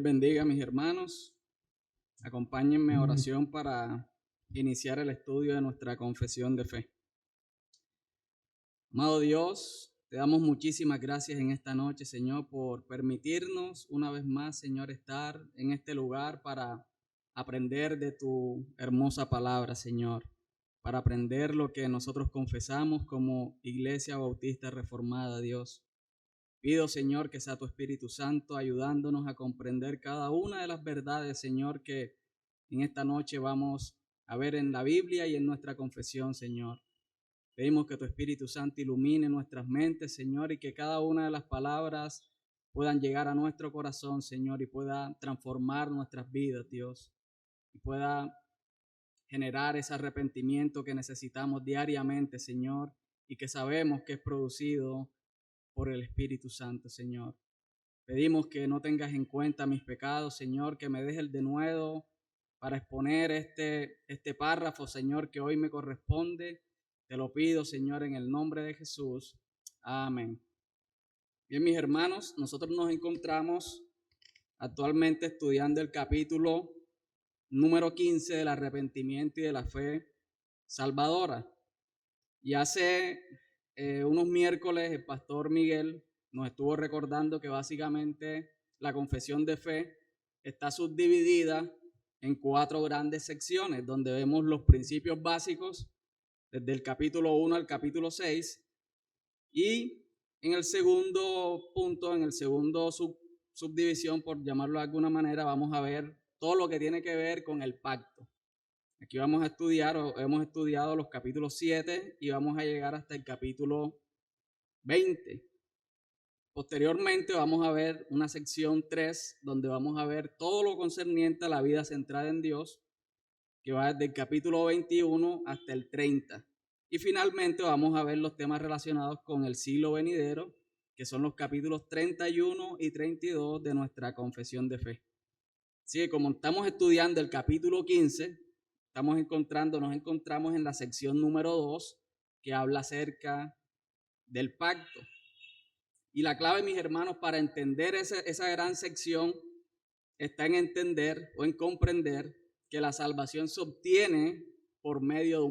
bendiga a mis hermanos. Acompáñenme a oración para iniciar el estudio de nuestra confesión de fe. Amado Dios, te damos muchísimas gracias en esta noche, Señor, por permitirnos una vez más, Señor, estar en este lugar para aprender de tu hermosa palabra, Señor, para aprender lo que nosotros confesamos como Iglesia Bautista Reformada, Dios. Pido, Señor, que sea tu Espíritu Santo ayudándonos a comprender cada una de las verdades, Señor, que en esta noche vamos a ver en la Biblia y en nuestra confesión, Señor. Pedimos que tu Espíritu Santo ilumine nuestras mentes, Señor, y que cada una de las palabras puedan llegar a nuestro corazón, Señor, y pueda transformar nuestras vidas, Dios, y pueda generar ese arrepentimiento que necesitamos diariamente, Señor, y que sabemos que es producido por el Espíritu Santo, Señor. Pedimos que no tengas en cuenta mis pecados, Señor, que me dejes el denuedo para exponer este párrafo, Señor, que hoy me corresponde. Te lo pido, Señor, en el nombre de Jesús. Amén. Bien, mis hermanos, nosotros nos encontramos actualmente estudiando el capítulo número 15 del arrepentimiento y de la fe salvadora. Y hace unos miércoles el pastor Miguel nos estuvo recordando que básicamente la confesión de fe está subdividida en 4 grandes secciones, donde vemos los principios básicos desde el capítulo 1 al capítulo 6, y en el segundo punto, en el segundo subdivisión, por llamarlo de alguna manera, vamos a ver todo lo que tiene que ver con el pacto. Aquí vamos a estudiar, o hemos estudiado los capítulos 7 y vamos a llegar hasta el capítulo 20. Posteriormente vamos a ver una sección 3 donde vamos a ver todo lo concerniente a la vida centrada en Dios, que va desde el capítulo 21 hasta el 30. Y finalmente vamos a ver los temas relacionados con el siglo venidero, que son los capítulos 31 y 32 de nuestra confesión de fe. Así que como estamos estudiando el capítulo 15, nos encontramos en la sección número 2, que habla acerca del pacto. Y la clave, mis hermanos, para entender esa gran sección está en entender o en comprender que la salvación se obtiene por medio de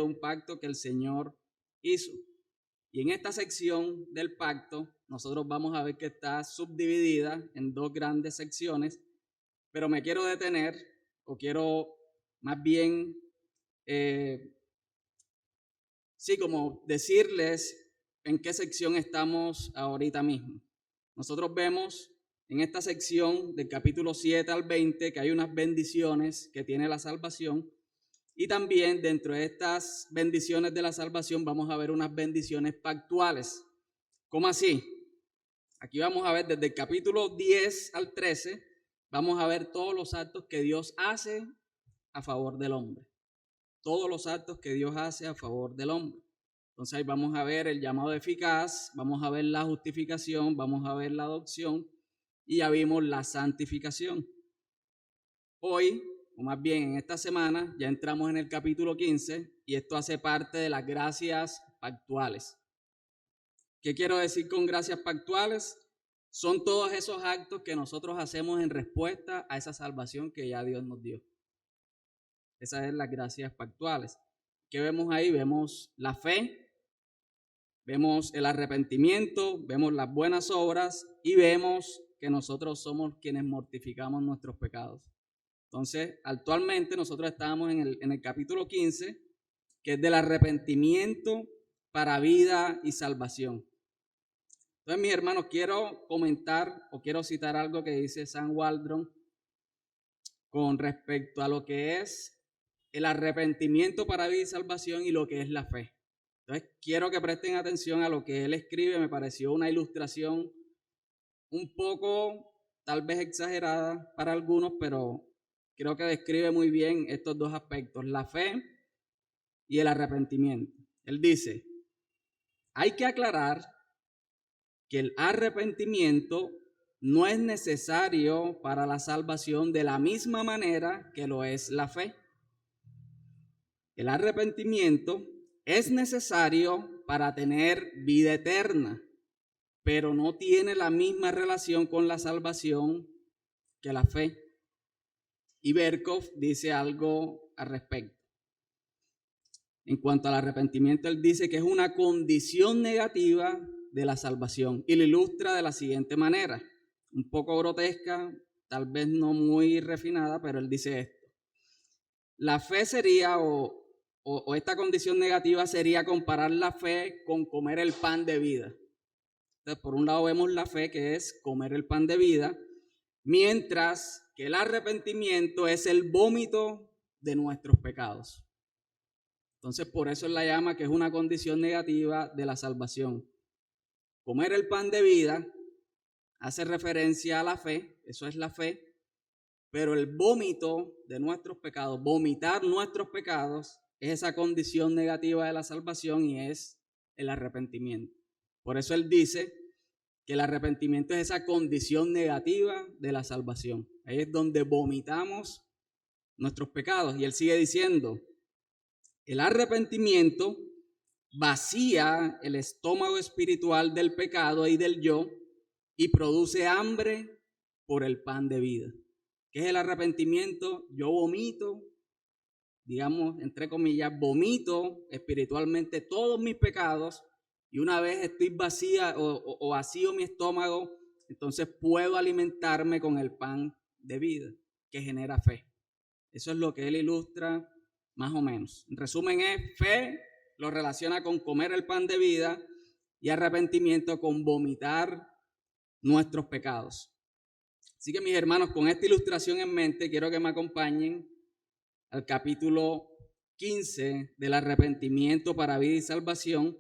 un pacto que el Señor hizo. Y en esta sección del pacto, nosotros vamos a ver que está subdividida en 2 grandes secciones, pero me quiero detener, o quiero más bien, como decirles en qué sección estamos ahorita mismo. Nosotros vemos en esta sección del capítulo 7 al 20 que hay unas bendiciones que tiene la salvación, y también dentro de estas bendiciones de la salvación vamos a ver unas bendiciones pactuales. ¿Cómo así? Aquí vamos a ver desde el capítulo 10 al 13, vamos a ver todos los actos que Dios hace a favor del hombre. Todos los actos que Dios hace a favor del hombre. Entonces ahí vamos a ver el llamado eficaz, vamos a ver la justificación, vamos a ver la adopción y ya vimos la santificación. Hoy, o más bien en esta semana, ya entramos en el capítulo 15 y esto hace parte de las gracias pactuales. ¿Qué quiero decir con gracias pactuales? Son todos esos actos que nosotros hacemos en respuesta a esa salvación que ya Dios nos dio. Esas son las gracias pactuales. ¿Qué vemos ahí? Vemos la fe, vemos el arrepentimiento, vemos las buenas obras y vemos que nosotros somos quienes mortificamos nuestros pecados. Entonces, actualmente nosotros estamos en el capítulo 15, que es del arrepentimiento para vida y salvación. Entonces, mis hermanos, quiero comentar o quiero citar algo que dice Sam Waldron con respecto a lo que es el arrepentimiento para vida y salvación y lo que es la fe. Entonces, quiero que presten atención a lo que él escribe. Me pareció una ilustración un poco, tal vez exagerada para algunos, pero creo que describe muy bien estos 2 aspectos, la fe y el arrepentimiento. Él dice, hay que aclarar que el arrepentimiento no es necesario para la salvación de la misma manera que lo es la fe. El arrepentimiento es necesario para tener vida eterna, pero no tiene la misma relación con la salvación que la fe. Y Berkov dice algo al respecto. En cuanto al arrepentimiento, él dice que es una condición negativa de la salvación y lo ilustra de la siguiente manera, un poco grotesca, tal vez no muy refinada, pero él dice esto. La fe sería, o esta condición negativa sería comparar la fe con comer el pan de vida. Entonces, por un lado vemos la fe, que es comer el pan de vida, mientras que el arrepentimiento es el vómito de nuestros pecados. Entonces, por eso él la llama que es una condición negativa de la salvación. Comer el pan de vida hace referencia a la fe, eso es la fe, pero el vómito de nuestros pecados, vomitar nuestros pecados, es esa condición negativa de la salvación y es el arrepentimiento. Por eso él dice que el arrepentimiento es esa condición negativa de la salvación. Ahí es donde vomitamos nuestros pecados. Y él sigue diciendo, el arrepentimiento vacía el estómago espiritual del pecado y del yo y produce hambre por el pan de vida. ¿Qué es el arrepentimiento? Yo vomito, digamos, entre comillas, vomito espiritualmente todos mis pecados y una vez estoy vacía o vacío mi estómago, entonces puedo alimentarme con el pan de vida que genera fe. Eso es lo que él ilustra más o menos. En resumen es fe, lo relaciona con comer el pan de vida y arrepentimiento con vomitar nuestros pecados. Así que mis hermanos, con esta ilustración en mente, quiero que me acompañen al capítulo 15 del arrepentimiento para vida y salvación.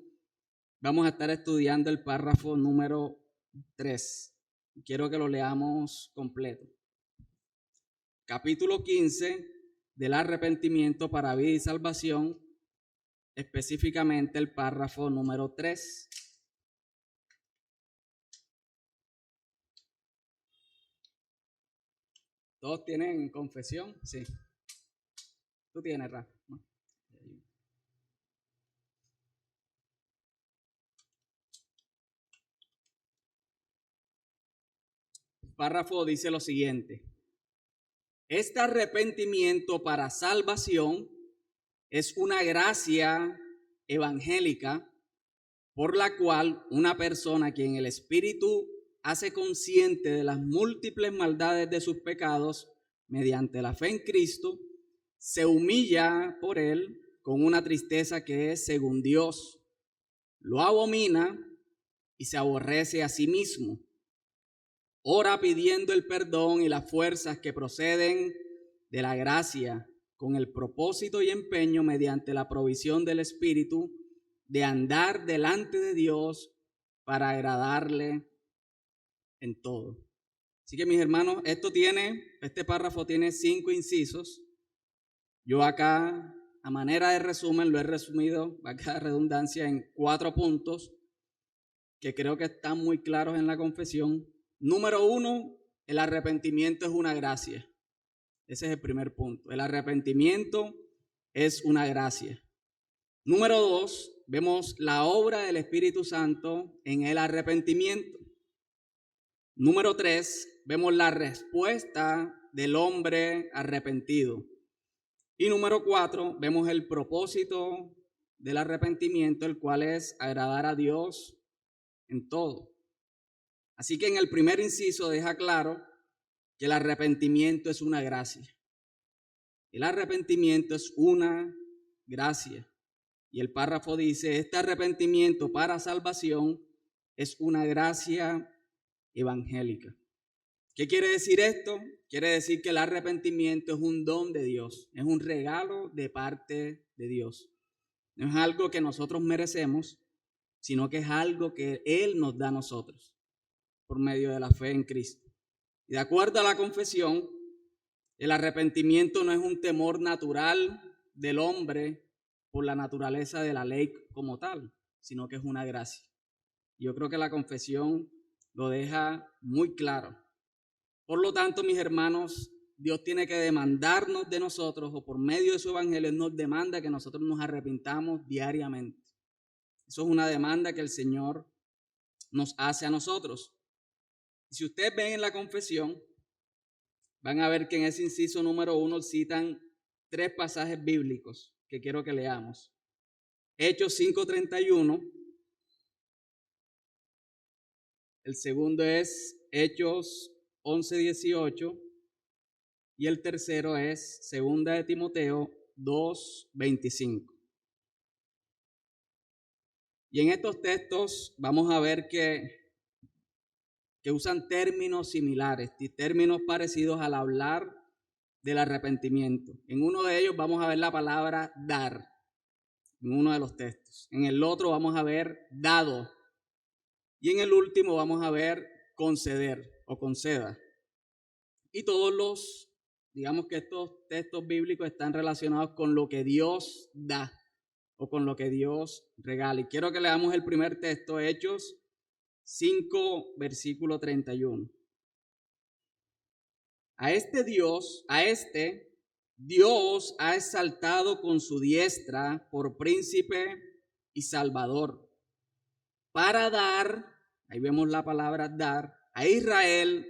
Vamos a estar estudiando el párrafo número 3. Quiero que lo leamos completo. Capítulo 15 del arrepentimiento para vida y salvación, específicamente el párrafo número 3. ¿Todos tienen confesión? Sí. Tú tienes, Rafa. El párrafo dice lo siguiente. Este arrepentimiento para salvación es una gracia evangélica por la cual una persona quien el Espíritu hace consciente de las múltiples maldades de sus pecados mediante la fe en Cristo, se humilla por él con una tristeza que es según Dios, lo abomina y se aborrece a sí mismo. Ora pidiendo el perdón y las fuerzas que proceden de la gracia con el propósito y empeño mediante la provisión del Espíritu de andar delante de Dios para agradarle en todo. Así que mis hermanos, este párrafo tiene 5 incisos. Yo acá, a manera de resumen, lo he resumido, valga la redundancia, en 4 puntos que creo que están muy claros en la confesión. Número 1, el arrepentimiento es una gracia. Ese es el primer punto. El arrepentimiento es una gracia. Número 2, vemos la obra del Espíritu Santo en el arrepentimiento. Número 3, vemos la respuesta del hombre arrepentido. Y número 4, vemos el propósito del arrepentimiento, el cual es agradar a Dios en todo. Así que en el primer inciso deja claro que el arrepentimiento es una gracia. El arrepentimiento es una gracia. Y el párrafo dice, este arrepentimiento para salvación es una gracia evangélica. ¿Qué quiere decir esto? Quiere decir que el arrepentimiento es un don de Dios, es un regalo de parte de Dios. No es algo que nosotros merecemos, sino que es algo que Él nos da a nosotros por medio de la fe en Cristo. Y de acuerdo a la confesión, el arrepentimiento no es un temor natural del hombre por la naturaleza de la ley como tal, sino que es una gracia. Yo creo que la confesión lo deja muy claro. Por lo tanto, mis hermanos, Dios tiene que demandarnos de nosotros, o por medio de su evangelio, nos demanda que nosotros nos arrepintamos diariamente. Eso es una demanda que el Señor nos hace a nosotros. Si ustedes ven en la confesión, van a ver que en ese inciso número 1 citan 3 pasajes bíblicos que quiero que leamos. Hechos 5:31. El segundo es Hechos 11:18. Y el tercero es 2 de Timoteo 2:25. Y en estos textos vamos a ver que usan términos similares, términos parecidos al hablar del arrepentimiento. En uno de ellos vamos a ver la palabra dar, en uno de los textos. En el otro vamos a ver dado. Y en el último vamos a ver conceder o conceda. Y digamos que estos textos bíblicos están relacionados con lo que Dios da o con lo que Dios regala. Y quiero que leamos el primer texto, Hechos 5, versículo 31. A este Dios ha exaltado con su diestra por príncipe y salvador, para dar, ahí vemos la palabra dar, a Israel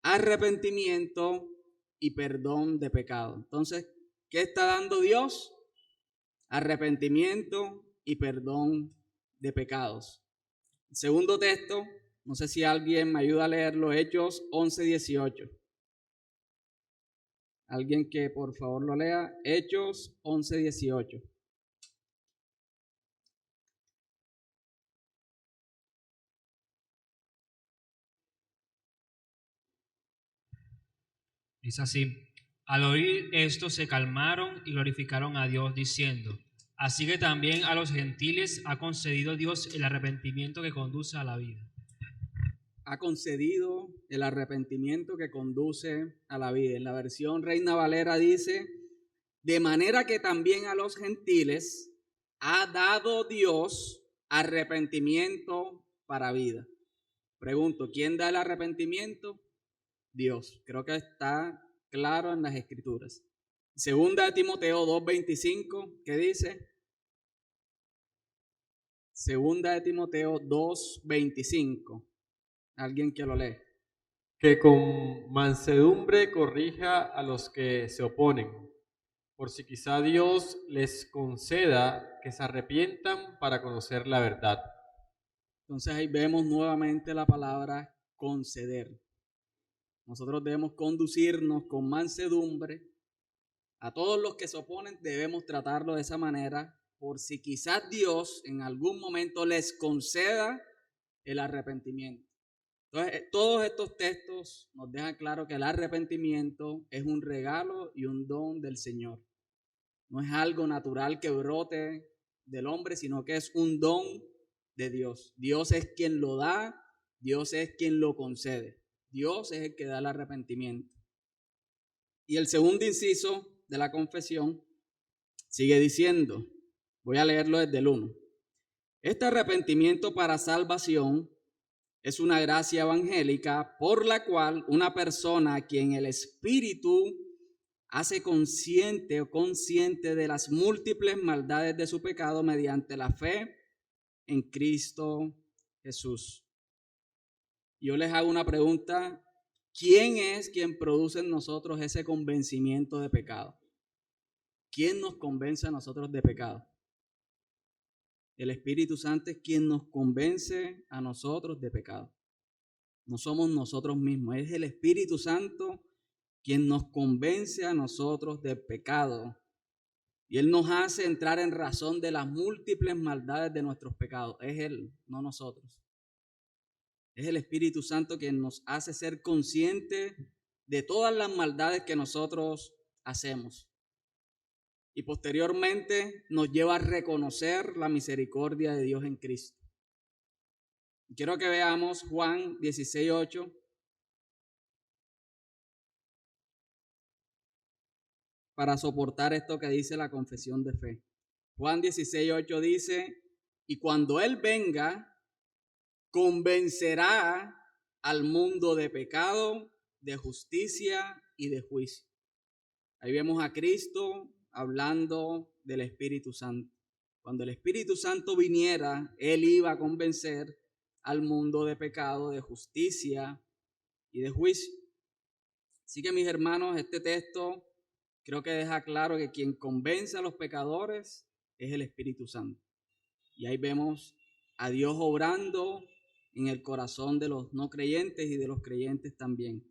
arrepentimiento y perdón de pecado. Entonces, ¿qué está dando Dios? Arrepentimiento y perdón de pecados. El segundo texto, no sé si alguien me ayuda a leerlo, Hechos 11:18. Alguien que por favor lo lea, Hechos 11:18. Dice así: al oír esto se calmaron y glorificaron a Dios diciendo: así que también a los gentiles ha concedido Dios el arrepentimiento que conduce a la vida. Ha concedido el arrepentimiento que conduce a la vida. En la versión Reina Valera dice: de manera que también a los gentiles ha dado Dios arrepentimiento para vida. Pregunto, ¿quién da el arrepentimiento? Dios. Creo que está claro en las Escrituras. Segunda de Timoteo 2:25, ¿qué dice? Segunda de Timoteo 2:25. Alguien que lo lee. Que con mansedumbre corrija a los que se oponen, por si quizá Dios les conceda que se arrepientan para conocer la verdad. Entonces ahí vemos nuevamente la palabra conceder. Nosotros debemos conducirnos con mansedumbre. A todos los que se oponen debemos tratarlo de esa manera, por si quizás Dios en algún momento les conceda el arrepentimiento. Entonces, todos estos textos nos dejan claro que el arrepentimiento es un regalo y un don del Señor. No es algo natural que brote del hombre, sino que es un don de Dios. Dios es quien lo da, Dios es quien lo concede. Dios es el que da el arrepentimiento. Y el segundo inciso de la confesión sigue diciendo, voy a leerlo desde el 1. Este arrepentimiento para salvación es una gracia evangélica por la cual una persona a quien el Espíritu hace consciente o consciente de las múltiples maldades de su pecado mediante la fe en Cristo Jesús. Yo les hago una pregunta: ¿quién es quien produce en nosotros ese convencimiento de pecado? ¿Quién nos convence a nosotros de pecado? El Espíritu Santo es quien nos convence a nosotros de pecado. No somos nosotros mismos, es el Espíritu Santo quien nos convence a nosotros del pecado. Y Él nos hace entrar en razón de las múltiples maldades de nuestros pecados. Es Él, no nosotros. Es el Espíritu Santo quien nos hace ser conscientes de todas las maldades que nosotros hacemos. Y posteriormente nos lleva a reconocer la misericordia de Dios en Cristo. Quiero que veamos Juan 16:8. Para soportar esto que dice la confesión de fe. Juan 16:8 dice: y cuando Él venga, convencerá al mundo de pecado, de justicia y de juicio. Ahí vemos a Cristo hablando del Espíritu Santo. Cuando el Espíritu Santo viniera, Él iba a convencer al mundo de pecado, de justicia y de juicio. Así que mis hermanos, este texto creo que deja claro que quien convence a los pecadores es el Espíritu Santo. Y ahí vemos a Dios obrando en el corazón de los no creyentes y de los creyentes también.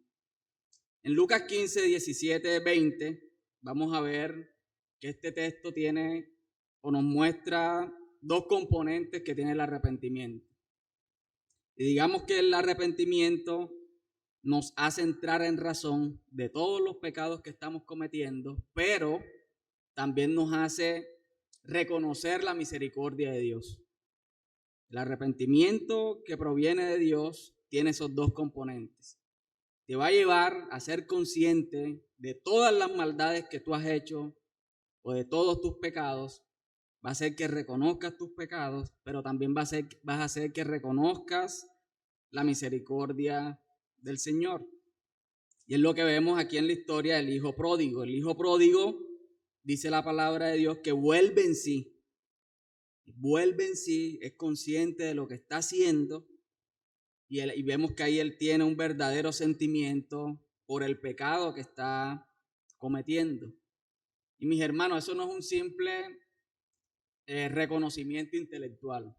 En Lucas 15, 17, 20, vamos a ver que este texto tiene o nos muestra dos componentes que tiene el arrepentimiento. Y digamos que el arrepentimiento nos hace entrar en razón de todos los pecados que estamos cometiendo, pero también nos hace reconocer la misericordia de Dios. El arrepentimiento que proviene de Dios tiene esos dos componentes. Te va a llevar a ser consciente de todas las maldades que tú has hecho o de todos tus pecados. Va a hacer que reconozcas tus pecados, pero también vas a hacer que reconozcas la misericordia del Señor. Y es lo que vemos aquí en la historia del hijo pródigo. El hijo pródigo, dice la palabra de Dios, que vuelve en sí. Vuelve en sí, es consciente de lo que está haciendo y vemos que ahí él tiene un verdadero sentimiento por el pecado que está cometiendo. Y mis hermanos, eso no es un simple reconocimiento intelectual,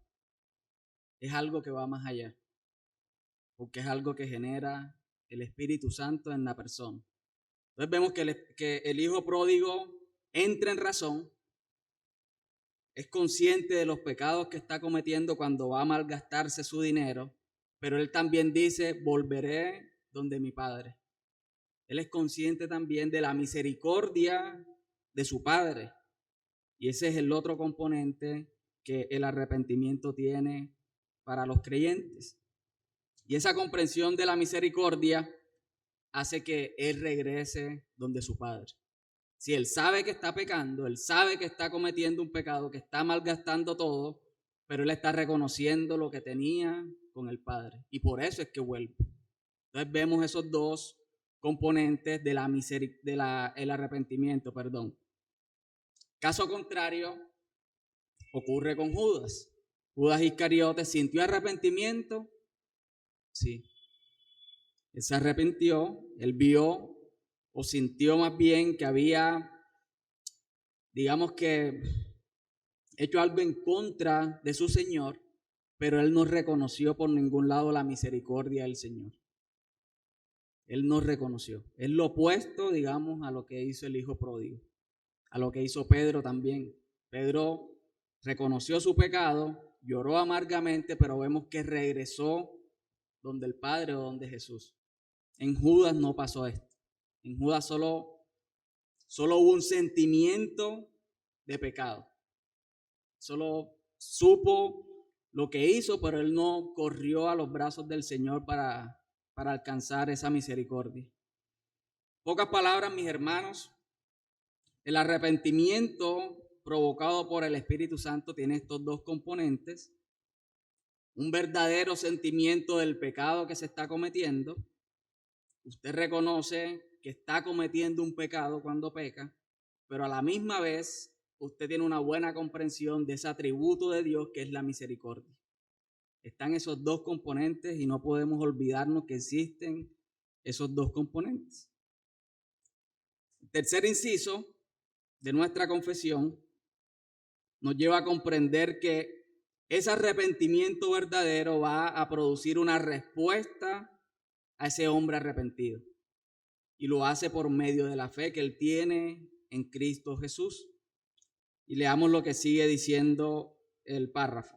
es algo que va más allá, porque es algo que genera el Espíritu Santo en la persona. Entonces vemos que el hijo pródigo entra en razón, es consciente de los pecados que está cometiendo cuando va a malgastarse su dinero, pero él también dice, volveré donde mi padre. Él es consciente también de la misericordia de su padre. Y ese es el otro componente que el arrepentimiento tiene para los creyentes. Y esa comprensión de la misericordia hace que él regrese donde su padre. Si él sabe que está pecando, él sabe que está cometiendo un pecado, que está malgastando todo, pero él está reconociendo lo que tenía con el Padre. Y por eso es que vuelve. Entonces vemos esos dos componentes de el arrepentimiento. Caso contrario, ocurre con Judas. Judas Iscariote sintió arrepentimiento. Sí. Él se arrepintió, él vio o sintió más bien que había, digamos que, hecho algo en contra de su Señor, pero él no reconoció por ningún lado la misericordia del Señor. Él no reconoció. Es lo opuesto, digamos, a lo que hizo el hijo pródigo, a lo que hizo Pedro también. Pedro reconoció su pecado, lloró amargamente, pero vemos que regresó donde el Padre o donde Jesús. En Judas no pasó esto. En Judas solo hubo un sentimiento de pecado. Solo supo lo que hizo, pero él no corrió a los brazos del Señor para alcanzar esa misericordia. Pocas palabras, mis hermanos, el arrepentimiento provocado por el Espíritu Santo tiene estos dos componentes: un verdadero sentimiento del pecado que se está cometiendo. Usted reconoce que está cometiendo un pecado cuando peca, pero a la misma vez usted tiene una buena comprensión de ese atributo de Dios que es la misericordia. Están esos dos componentes y no podemos olvidarnos que existen esos dos componentes. El tercer inciso de nuestra confesión nos lleva a comprender que ese arrepentimiento verdadero va a producir una respuesta a ese hombre arrepentido. Y lo hace por medio de la fe que él tiene en Cristo Jesús. Y leamos lo que sigue diciendo el párrafo.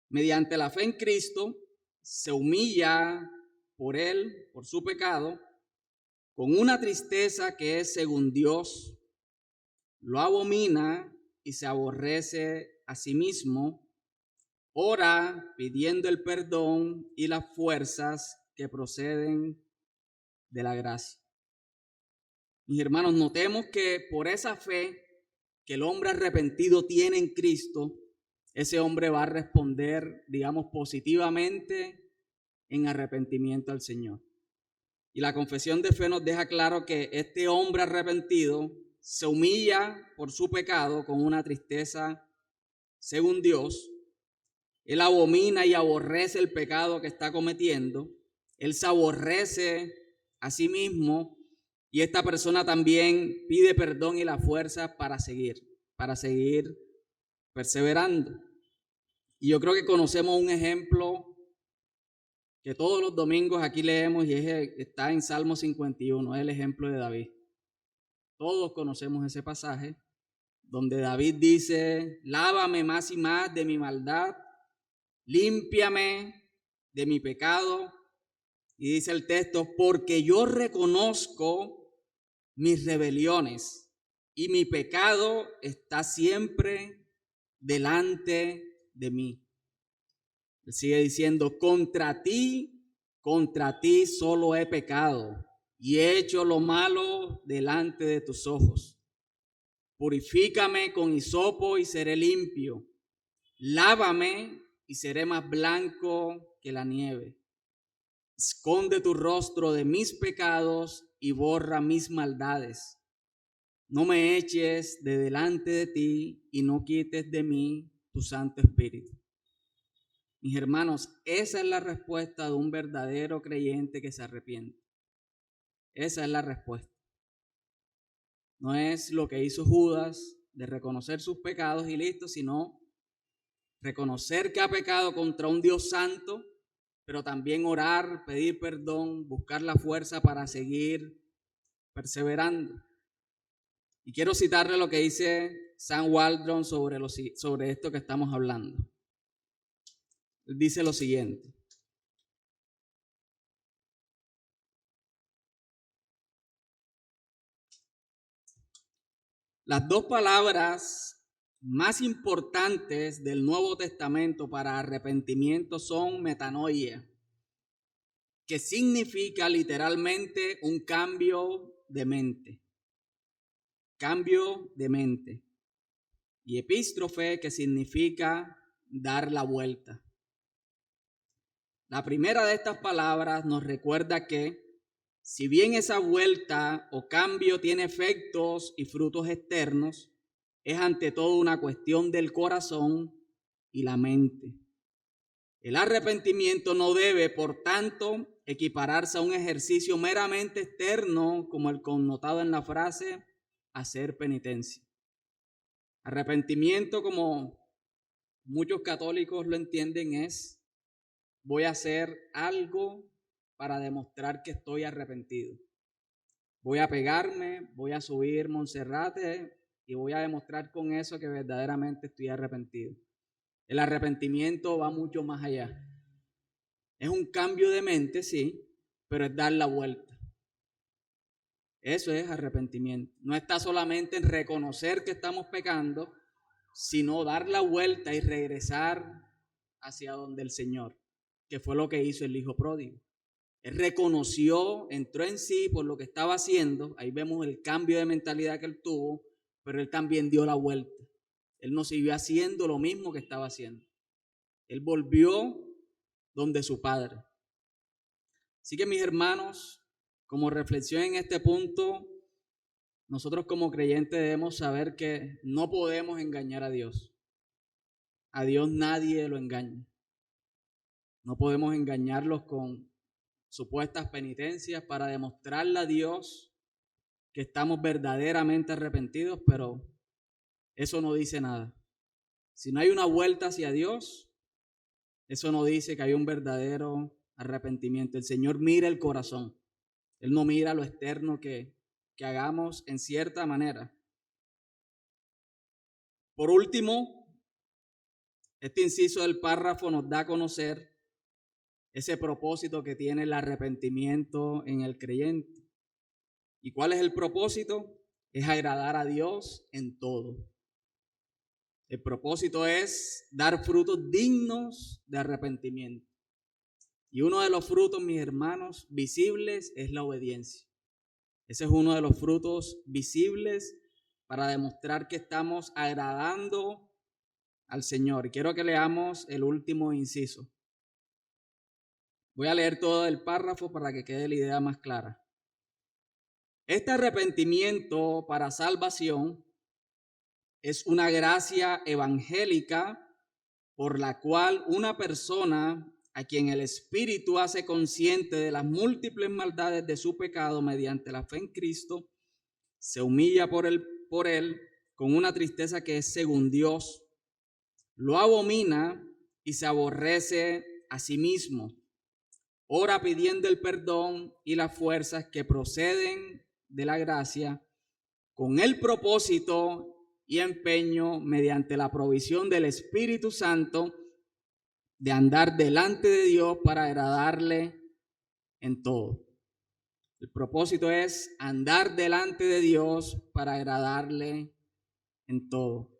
Mediante la fe en Cristo, se humilla por él, por su pecado, con una tristeza que es según Dios, lo abomina y se aborrece a sí mismo, ora pidiendo el perdón y las fuerzas que proceden de la gracia. Mis hermanos, notemos que por esa fe que el hombre arrepentido tiene en Cristo, ese hombre va a responder, digamos, positivamente en arrepentimiento al Señor. Y la confesión de fe nos deja claro que este hombre arrepentido se humilla por su pecado con una tristeza según Dios, Él abomina y aborrece el pecado que está cometiendo. Él se aborrece a sí mismo y esta persona también pide perdón y la fuerza para seguir perseverando. Y yo creo que conocemos un ejemplo que todos los domingos aquí leemos y está en Salmo 51, es el ejemplo de David. Todos conocemos ese pasaje donde David dice: lávame más y más de mi maldad, límpiame de mi pecado. Y dice el texto: porque yo reconozco mis rebeliones y mi pecado está siempre delante de mí. Él sigue diciendo: contra ti solo he pecado y he hecho lo malo delante de tus ojos. Purifícame con hisopo y seré limpio. Lávame y seré más blanco que la nieve. Esconde tu rostro de mis pecados y borra mis maldades. No me eches de delante de ti y no quites de mí tu Santo Espíritu. Mis hermanos, esa es la respuesta de un verdadero creyente que se arrepiente. Esa es la respuesta. No es lo que hizo Judas de reconocer sus pecados y listo, sino reconocer que ha pecado contra un Dios santo, pero también orar, pedir perdón, buscar la fuerza para seguir perseverando. Y quiero citarle lo que dice Sam Waldron sobre esto que estamos hablando. Él dice lo siguiente: las dos palabras más importantes del Nuevo Testamento para arrepentimiento son metanoia, que significa literalmente un cambio de mente. Cambio de mente. Y epístrofe, que significa dar la vuelta. La primera de estas palabras nos recuerda que, si bien esa vuelta o cambio tiene efectos y frutos externos, es ante todo una cuestión del corazón y la mente. El arrepentimiento no debe, por tanto, equipararse a un ejercicio meramente externo, como el connotado en la frase hacer penitencia. Arrepentimiento, como muchos católicos lo entienden, es: voy a hacer algo para demostrar que estoy arrepentido. Voy a pegarme, voy a subir Monserrate y voy a demostrar con eso que verdaderamente estoy arrepentido. El arrepentimiento va mucho más allá. Es un cambio de mente, sí, pero es dar la vuelta. Eso es arrepentimiento. No está solamente en reconocer que estamos pecando, sino dar la vuelta y regresar hacia donde el Señor, que fue lo que hizo el hijo pródigo. Él reconoció, entró en sí por lo que estaba haciendo. Ahí vemos el cambio de mentalidad que él tuvo, pero él también dio la vuelta. Él no siguió haciendo lo mismo que estaba haciendo. Él volvió donde su padre. Así que, mis hermanos, como reflexión en este punto, nosotros como creyentes debemos saber que no podemos engañar a Dios. A Dios nadie lo engaña. No podemos engañarlos con supuestas penitencias para demostrarle a Dios que estamos verdaderamente arrepentidos, pero eso no dice nada. Si no hay una vuelta hacia Dios, eso no dice que hay un verdadero arrepentimiento. El Señor mira el corazón. Él no mira lo externo que hagamos en cierta manera. Por último, este inciso del párrafo nos da a conocer ese propósito que tiene el arrepentimiento en el creyente. ¿Y cuál es el propósito? Es agradar a Dios en todo. El propósito es dar frutos dignos de arrepentimiento. Y uno de los frutos, mis hermanos, visibles es la obediencia. Ese es uno de los frutos visibles para demostrar que estamos agradando al Señor. Quiero que leamos el último inciso. Voy a leer todo el párrafo para que quede la idea más clara. Este arrepentimiento para salvación es una gracia evangélica por la cual una persona a quien el Espíritu hace consciente de las múltiples maldades de su pecado mediante la fe en Cristo, se humilla por él con una tristeza que es según Dios, lo abomina y se aborrece a sí mismo. Ora pidiendo el perdón y las fuerzas que proceden de la gracia, con el propósito y empeño mediante la provisión del Espíritu Santo de andar delante de Dios para agradarle en todo. El propósito es andar delante de Dios para agradarle en todo.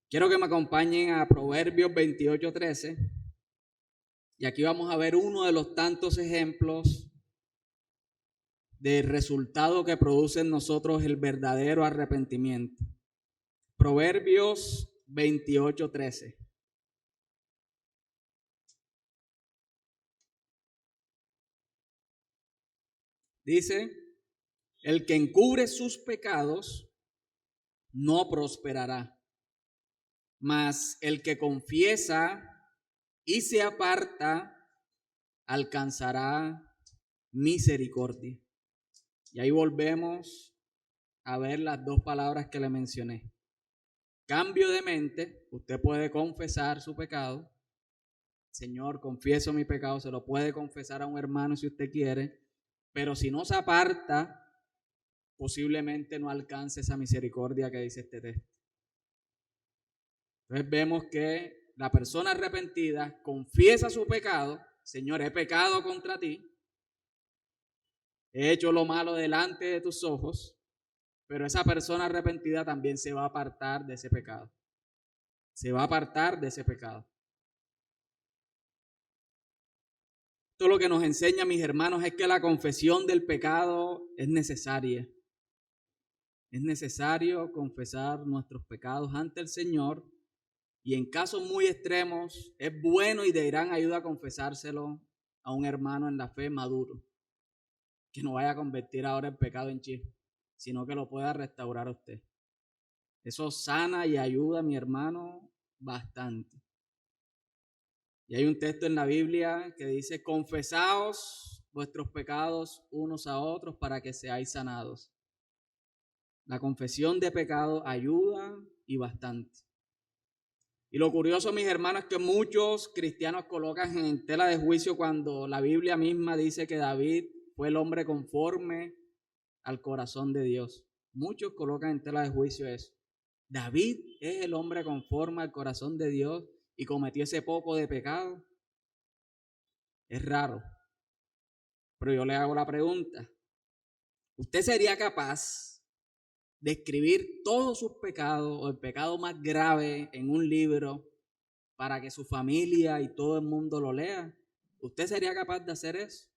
Quiero que me acompañen a Proverbios 28:13. Y aquí vamos a ver uno de los tantos ejemplos del resultado que produce en nosotros el verdadero arrepentimiento. Proverbios 28:13. Dice, el que encubre sus pecados no prosperará, mas el que confiesa y se aparta alcanzará misericordia. Y ahí volvemos a ver las dos palabras que le mencioné. Cambio de mente, usted puede confesar su pecado. Señor, confieso mi pecado, se lo puede confesar a un hermano si usted quiere, pero si no se aparta, posiblemente no alcance esa misericordia que dice este texto. Entonces vemos que la persona arrepentida confiesa su pecado. Señor, he pecado contra ti, he hecho lo malo delante de tus ojos, pero esa persona arrepentida también se va a apartar de ese pecado. Se va a apartar de ese pecado. Esto lo que nos enseña, mis hermanos, es que la confesión del pecado es necesaria. Es necesario confesar nuestros pecados ante el Señor y en casos muy extremos es bueno y de gran ayuda confesárselo a un hermano en la fe maduro, que no vaya a convertir ahora el pecado en chisme, sino que lo pueda restaurar a usted. Eso sana y ayuda a mi hermano bastante. Y hay un texto en la Biblia que dice, confesaos vuestros pecados unos a otros para que seáis sanados. La confesión de pecado ayuda y bastante. Y lo curioso, mis hermanos, es que muchos cristianos colocan en tela de juicio cuando la Biblia misma dice que David fue el hombre conforme al corazón de Dios. Muchos colocan en tela de juicio eso. David es el hombre conforme al corazón de Dios y cometió ese poco de pecado. Es raro. Pero yo le hago la pregunta. ¿Usted sería capaz de escribir todos sus pecados o el pecado más grave en un libro para que su familia y todo el mundo lo lea? ¿Usted sería capaz de hacer eso?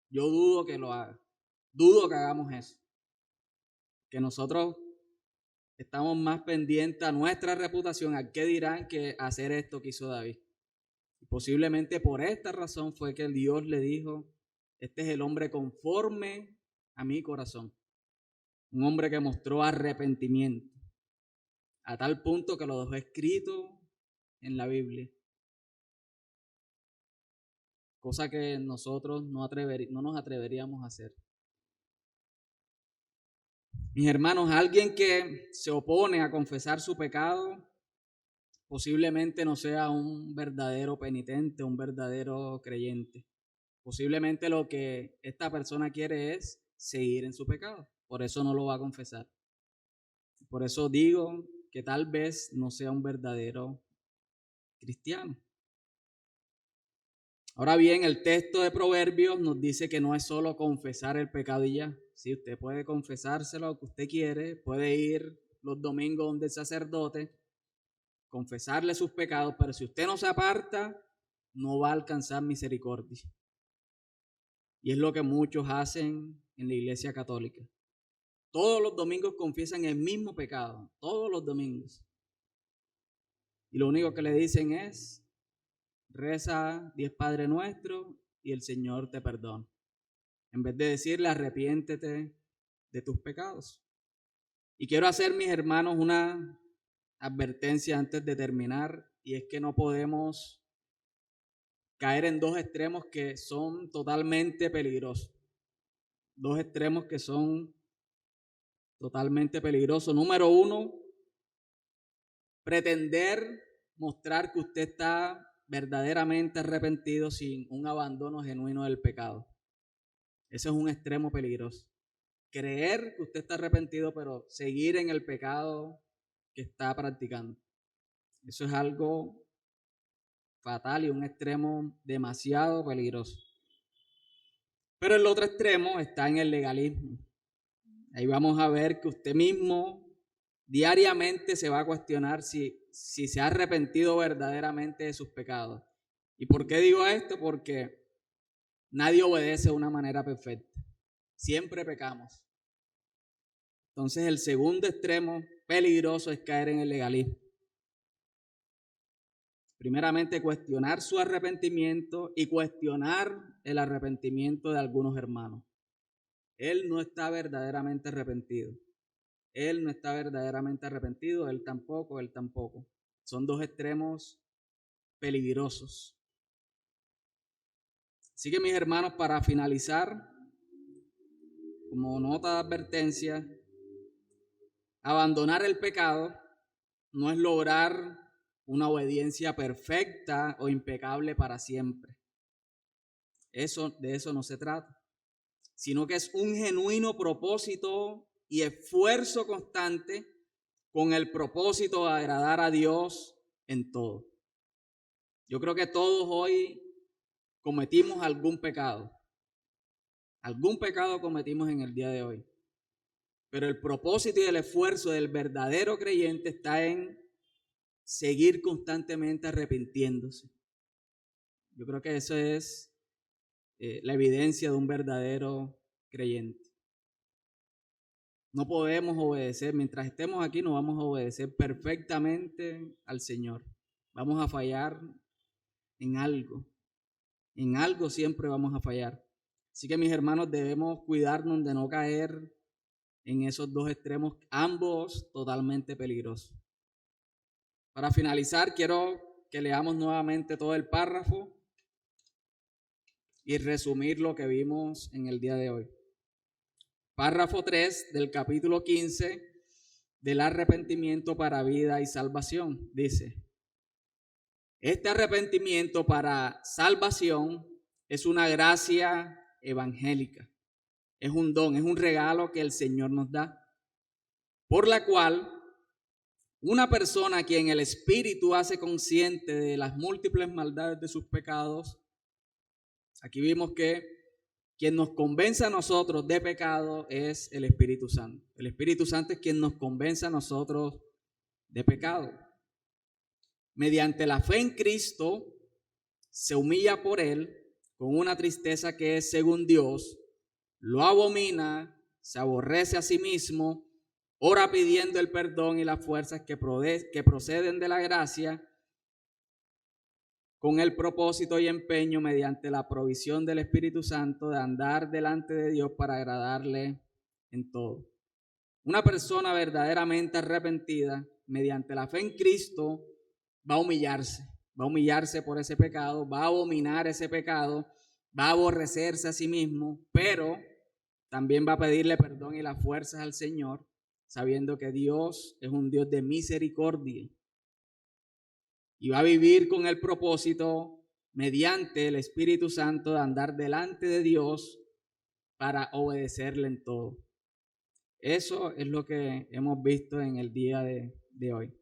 Yo dudo que lo haga. Dudo que hagamos eso. Que nosotros estamos más pendientes a nuestra reputación, a qué dirán, que hacer esto que hizo David. Y posiblemente por esta razón fue que Dios le dijo, este es el hombre conforme a mi corazón. Un hombre que mostró arrepentimiento, a tal punto que lo dejó escrito en la Biblia. Cosa que nosotros no nos atreveríamos a hacer. Mis hermanos, alguien que se opone a confesar su pecado posiblemente no sea un verdadero penitente, un verdadero creyente. Posiblemente lo que esta persona quiere es seguir en su pecado. Por eso no lo va a confesar. Por eso digo que tal vez no sea un verdadero cristiano. Ahora bien, el texto de Proverbios nos dice que no es solo confesar el pecado y ya. Sí, usted puede confesárselo lo que usted quiere, puede ir los domingos donde el sacerdote, confesarle sus pecados, pero si usted no se aparta, no va a alcanzar misericordia. Y es lo que muchos hacen en la Iglesia Católica. Todos los domingos confiesan el mismo pecado, todos los domingos. Y lo único que le dicen es, reza 10 Padre Nuestro y el Señor te perdona. En vez de decirle, arrepiéntete de tus pecados. Y quiero hacer, mis hermanos, una advertencia antes de terminar, y es que no podemos caer en dos extremos que son totalmente peligrosos. Dos extremos que son totalmente peligrosos. Número uno, pretender mostrar que usted está verdaderamente arrepentido sin un abandono genuino del pecado. Ese es un extremo peligroso. Creer que usted está arrepentido, pero seguir en el pecado que está practicando. Eso es algo fatal y un extremo demasiado peligroso. Pero el otro extremo está en el legalismo. Ahí vamos a ver que usted mismo diariamente se va a cuestionar si se ha arrepentido verdaderamente de sus pecados. ¿Y por qué digo esto? Porque nadie obedece de una manera perfecta. Siempre pecamos. Entonces el segundo extremo peligroso es caer en el legalismo. Primeramente, cuestionar su arrepentimiento y cuestionar el arrepentimiento de algunos hermanos. Él no está verdaderamente arrepentido. Él no está verdaderamente arrepentido, él tampoco. Son dos extremos peligrosos. Así que mis hermanos, para finalizar, como nota de advertencia, abandonar el pecado no es lograr una obediencia perfecta o impecable para siempre. De eso no se trata, sino que es un genuino propósito y esfuerzo constante con el propósito de agradar a Dios en todo. Yo creo que todos hoy cometimos algún pecado. Algún pecado cometimos en el día de hoy. Pero el propósito y el esfuerzo del verdadero creyente está en seguir constantemente arrepintiéndose. Yo creo que eso es la evidencia de un verdadero creyente. No podemos obedecer, mientras estemos aquí no vamos a obedecer perfectamente al Señor. Vamos a fallar en algo siempre vamos a fallar. Así que mis hermanos, debemos cuidarnos de no caer en esos dos extremos, ambos totalmente peligrosos. Para finalizar, quiero que leamos nuevamente todo el párrafo y resumir lo que vimos en el día de hoy. Párrafo 3 del capítulo 15 del arrepentimiento para vida y salvación. Dice: este arrepentimiento para salvación es una gracia evangélica. Es un don, es un regalo que el Señor nos da, por la cual una persona a quien el Espíritu hace consciente de las múltiples maldades de sus pecados. Aquí vimos que quien nos convence a nosotros de pecado es el Espíritu Santo. El Espíritu Santo es quien nos convence a nosotros de pecado. Mediante la fe en Cristo, se humilla por Él con una tristeza que es según Dios, lo abomina, se aborrece a sí mismo, ora pidiendo el perdón y las fuerzas que proceden de la gracia, con el propósito y empeño mediante la provisión del Espíritu Santo de andar delante de Dios para agradarle en todo. Una persona verdaderamente arrepentida, mediante la fe en Cristo, va a humillarse por ese pecado, va a abominar ese pecado, va a aborrecerse a sí mismo, pero también va a pedirle perdón y las fuerzas al Señor, sabiendo que Dios es un Dios de misericordia. Y va a vivir con el propósito, mediante el Espíritu Santo, de andar delante de Dios para obedecerle en todo. Eso es lo que hemos visto en el día de hoy.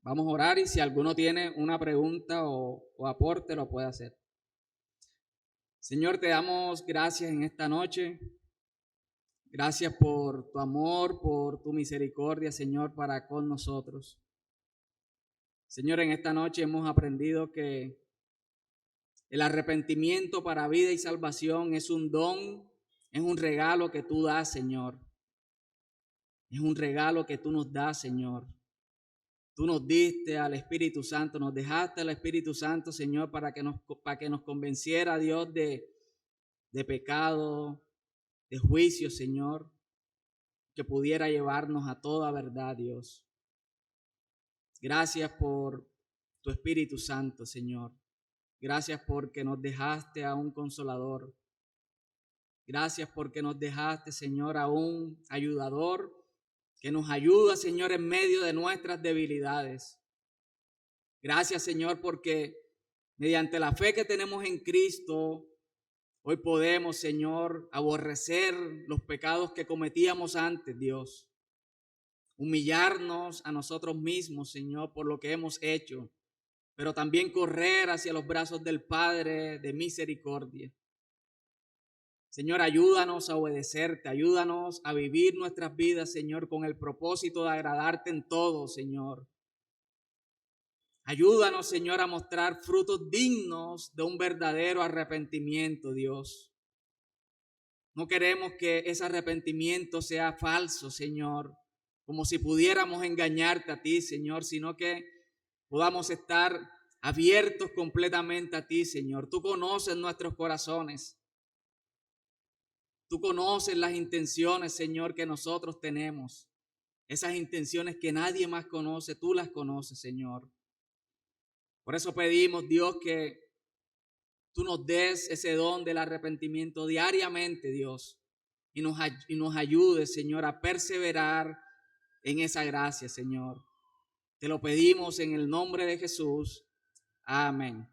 Vamos a orar y si alguno tiene una pregunta o aporte, lo puede hacer. Señor, te damos gracias en esta noche. Gracias por tu amor, por tu misericordia, Señor, para con nosotros. Señor, en esta noche hemos aprendido que el arrepentimiento para vida y salvación es un don, es un regalo que tú das, Señor. Es un regalo que tú nos das, Señor. Tú nos diste al Espíritu Santo, nos dejaste al Espíritu Santo, Señor, para que nos convenciera, Dios, de pecado, de juicio, Señor, que pudiera llevarnos a toda verdad, Dios. Gracias por tu Espíritu Santo, Señor. Gracias porque nos dejaste a un consolador. Gracias porque nos dejaste, Señor, a un ayudador que nos ayuda, Señor, en medio de nuestras debilidades. Gracias, Señor, porque mediante la fe que tenemos en Cristo, hoy podemos, Señor, aborrecer los pecados que cometíamos antes, Dios. Humillarnos a nosotros mismos, Señor, por lo que hemos hecho, pero también correr hacia los brazos del Padre de misericordia. Señor, ayúdanos a obedecerte, ayúdanos a vivir nuestras vidas, Señor, con el propósito de agradarte en todo, Señor. Ayúdanos, Señor, a mostrar frutos dignos de un verdadero arrepentimiento, Dios. No queremos que ese arrepentimiento sea falso, Señor, como si pudiéramos engañarte a ti, Señor, sino que podamos estar abiertos completamente a ti, Señor. Tú conoces nuestros corazones. Tú conoces las intenciones, Señor, que nosotros tenemos. Esas intenciones que nadie más conoce, tú las conoces, Señor. Por eso pedimos, Dios, que tú nos des ese don del arrepentimiento diariamente, Dios, y nos ayudes, Señor, a perseverar en esa gracia, Señor. Te lo pedimos en el nombre de Jesús. Amén.